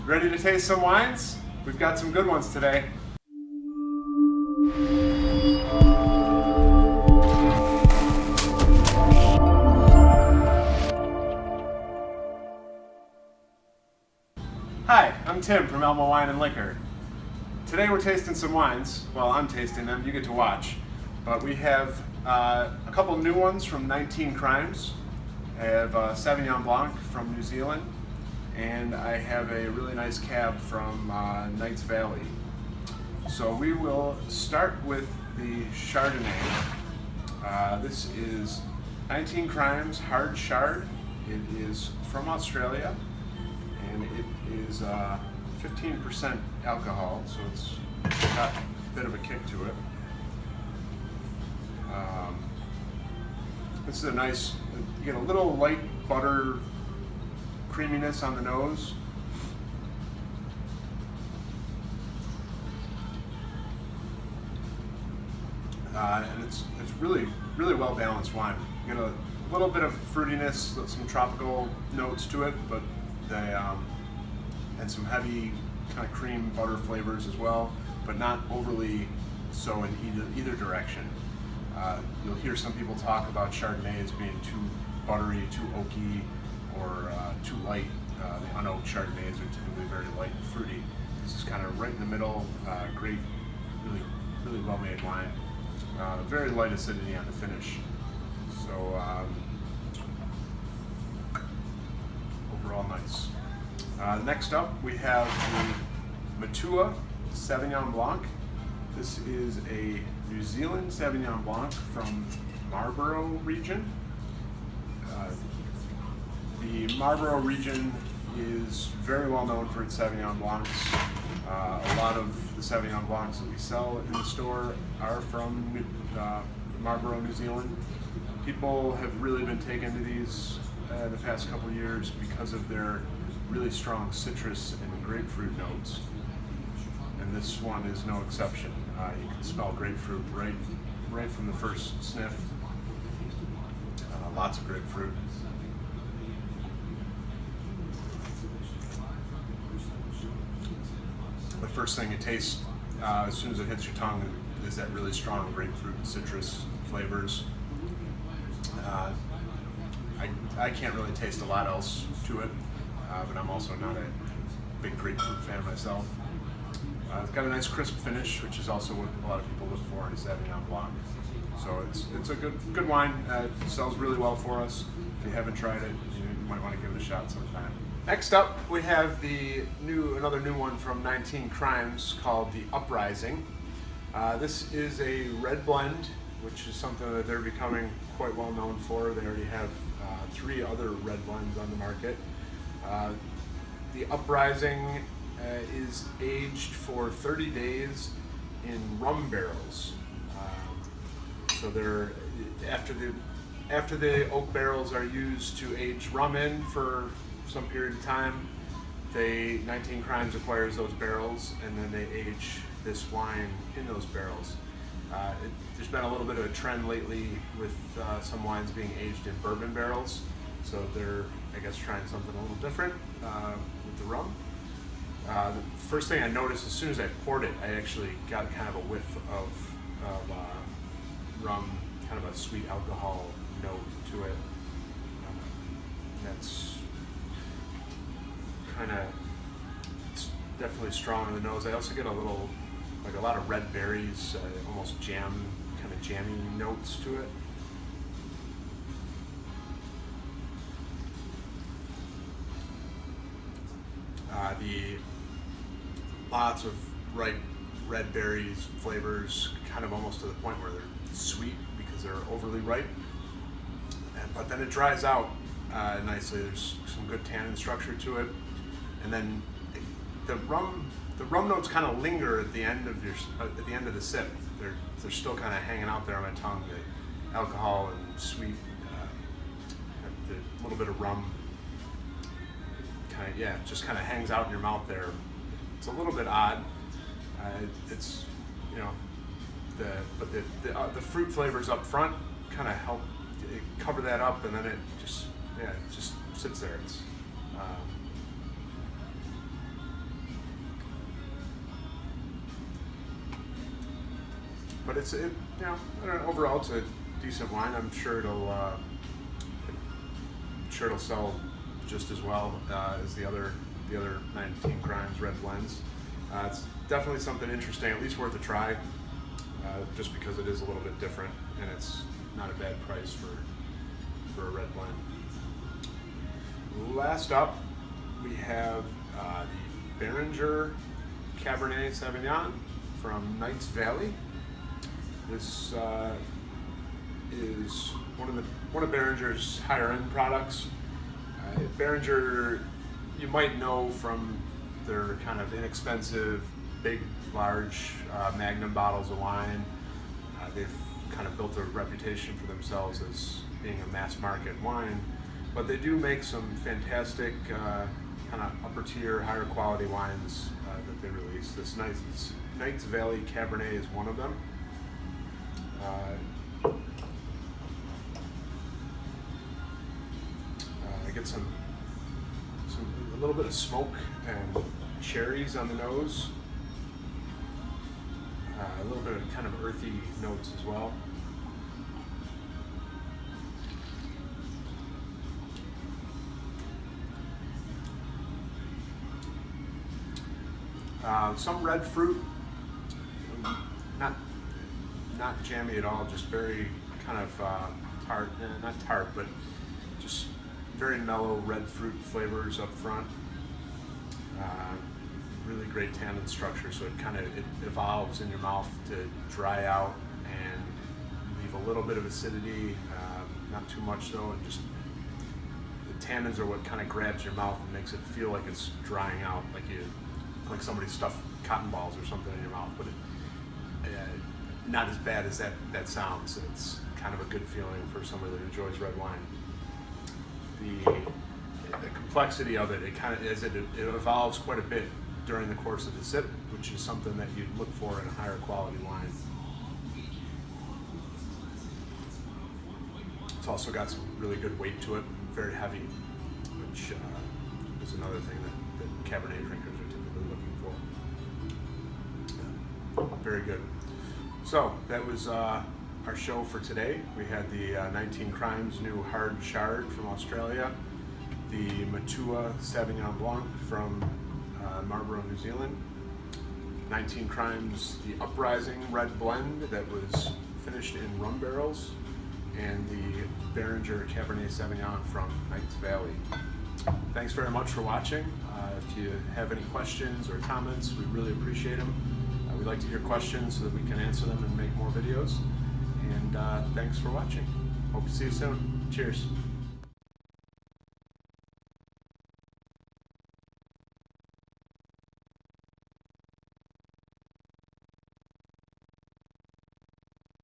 Ready to taste some wines? We've got some good ones today. Hi, I'm Tim from Elmo Wine and Liquor. Today we're tasting some wines. Well, I'm tasting them, you get to watch. But we have a couple new ones from 19 Crimes. I have Sauvignon Blanc from New Zealand, and I have a really nice cab from Knights Valley. So we will start with the Chardonnay. This is 19 Crimes Hard Chard. It is from Australia, and it is 15% alcohol, so it's got a bit of a kick to it. This is a nice, you get a little light butter creaminess on the nose. And it's really well balanced wine. You get a little bit of fruitiness, some tropical notes to it, but they and some heavy kind of cream butter flavors as well, but not overly so in either direction. You'll hear some people talk about Chardonnay as being too buttery, too oaky, or too light. The unoaked Chardonnays are typically very light and fruity. This is kind of right in the middle. Great, really well made wine. Very light acidity on the finish. So overall nice. Next up we have the Matua Sauvignon Blanc. This is a New Zealand Sauvignon Blanc from Marlborough region. The Marlborough region is very well known for its Sauvignon Blancs. A lot of the Sauvignon Blancs that we sell in the store are from Marlborough, New Zealand. People have really been taken to these the past couple of years because of their really strong citrus and grapefruit notes. And this one is no exception. You can smell grapefruit right from the first sniff. Lots of grapefruit. The first thing you taste as soon as it hits your tongue is that really strong grapefruit and citrus flavors. I can't really taste a lot else to it, but I'm also not a big grapefruit fan myself. It's got a nice crisp finish, which is also what a lot of people look for in a Sauvignon Blanc. So it's a good wine. It sells really well for us. If you haven't tried it, you might want to give it a shot sometime. Next up, we have another new one from 19 Crimes called the Uprising. This is a red blend, which is something that they're becoming quite well known for. They already have 3 other red blends on the market. The Uprising is aged for 30 days in rum barrels. So they're after the oak barrels are used to age rum in for some period of time, 19 Crimes acquires those barrels and then they age this wine in those barrels. There's been a little bit of a trend lately with some wines being aged in bourbon barrels, so they're, I guess, trying something a little different with the rum. The first thing I noticed as soon as I poured it, I actually got kind of a whiff of rum, kind of a sweet alcohol note to it. That's it's definitely strong in the nose. I also get a lot of red berries, almost kind of jammy notes to it. Lots of ripe red berries, flavors, kind of almost to the point where they're sweet because they're overly ripe. But then it dries out nicely. There's some good tannin structure to it, and then the rum notes kind of linger at the end of the sip. They're still kind of hanging out there on my tongue. The alcohol and sweet, the little bit of rum, just kind of hangs out in your mouth there. It's a little bit odd. It's the fruit flavors up front kind of help cover that up, and then it just sits there. It's but you know, I don't know, overall it's a decent wine. I'm sure it'll sell just as well as the other 19 Crimes red blends. It's definitely something interesting, at least worth a try, just because it is a little bit different and it's not a bad price for a red blend. Last up, we have the Beringer Cabernet Sauvignon from Knights Valley. This is one of Beringer's higher end products. Beringer, you might know from their kind of inexpensive, big, large Magnum bottles of wine. They've kind of built a reputation for themselves as being a mass market wine, but they do make some fantastic kind of upper tier, higher quality wines that they release. This Knights Valley Cabernet is one of them. I get a little bit of smoke and cherries on the nose. A little bit of kind of earthy notes as well. Some red fruit, not jammy at all, just very kind of tart, not tart, but just very mellow red fruit flavors up front. Really great tannin structure, so it evolves in your mouth to dry out and leave a little bit of acidity, not too much though, and just the tannins are what kind of grabs your mouth and makes it feel like it's drying out, like somebody stuffed cotton balls or something in your mouth, but not as bad as that sounds. It's kind of a good feeling for somebody that enjoys red wine. The complexity of it, it evolves quite a bit during the course of the sip, which is something that you'd look for in a higher quality wine. It's also got some really good weight to it, very heavy, which is another thing that Cabernet drinkers are typically looking for. Very good. So that was our show for today. We had the 19 Crimes new hard chard from Australia, the Matua Sauvignon Blanc from Marlborough, New Zealand, 19 Crimes the Uprising red blend that was finished in rum barrels, and the Beringer Cabernet Sauvignon from Knights Valley. Thanks very much for watching. If you have any questions or comments, we really appreciate them. We'd like to hear questions so that we can answer them and make more videos. And thanks for watching. Hope to see you soon. Cheers.